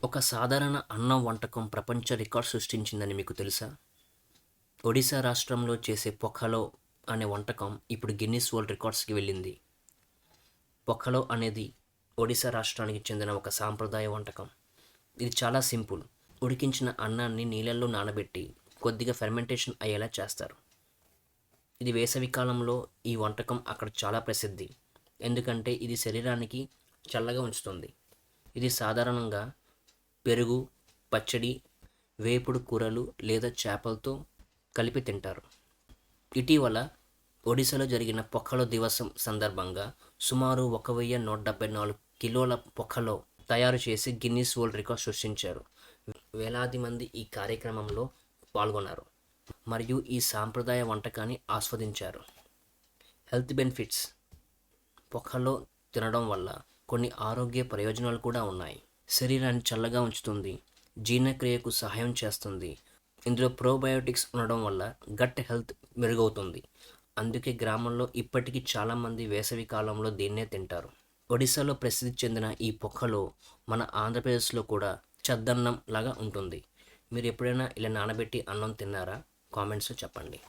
ఒక సాధారణ అన్నం వంటకం ప్రపంచ రికార్డ్ సృష్టించిందని మీకు తెలుసా? ఒడిశా రాష్ట్రంలో చేసే పొఖలో అనే వంటకం ఇప్పుడు గిన్నిస్ వరల్డ్ రికార్డ్స్‌కి వెళ్ళింది. పొఖలో అనేది ఒడిశా రాష్ట్రానికి చెందిన ఒక సాంప్రదాయ వంటకం. ఇది చాలా సింపుల్. ఉడికించిన అన్నాన్ని నీళ్ళల్లో నానబెట్టి కొద్దిగా ఫెర్మెంటేషన్ అయ్యేలా చేస్తారు. ఇది వేసవి కాలంలో ఈ వంటకం అక్కడ చాలా ప్రసిద్ధి. ఎందుకంటే ఇది శరీరానికి చల్లగా ఉంచుతుంది. ఇది సాధారణంగా పెరుగు, పచ్చడి, వేపుడు కూరలు లేదా చేపలతో కలిపి తింటారు. ఇటీవల ఒడిశాలో జరిగిన పొఖలో దివసం సందర్భంగా సుమారు 1174 కిలోల పొఖలో తయారు చేసి గిన్నిస్ వరల్డ్ రికార్డ్ సృష్టించారు. వేలాది మంది ఈ కార్యక్రమంలో పాల్గొన్నారు మరియు ఈ సాంప్రదాయ వంటకాన్ని ఆస్వాదించారు. హెల్త్ బెనిఫిట్స్: పొఖలో తినడం వల్ల కొన్ని ఆరోగ్య ప్రయోజనాలు కూడా ఉన్నాయి. శరీరాన్ని చల్లగా ఉంచుతుంది, జీర్ణక్రియకు సహాయం చేస్తుంది. ఇందులో ప్రోబయోటిక్స్ ఉండడం వల్ల గట్ హెల్త్ మెరుగవుతుంది. అందుకే గ్రామంలో ఇప్పటికీ చాలామంది వేసవి కాలంలో దీన్నే తింటారు. ఒడిశాలో ప్రసిద్ధి చెందిన ఈ పొఖలో మన ఆంధ్రప్రదేశ్లో కూడా చద్దన్నం లాగా ఉంటుంది. మీరు ఎప్పుడైనా ఇలా నానబెట్టి అన్నం తిన్నారా? కామెంట్స్లో చెప్పండి.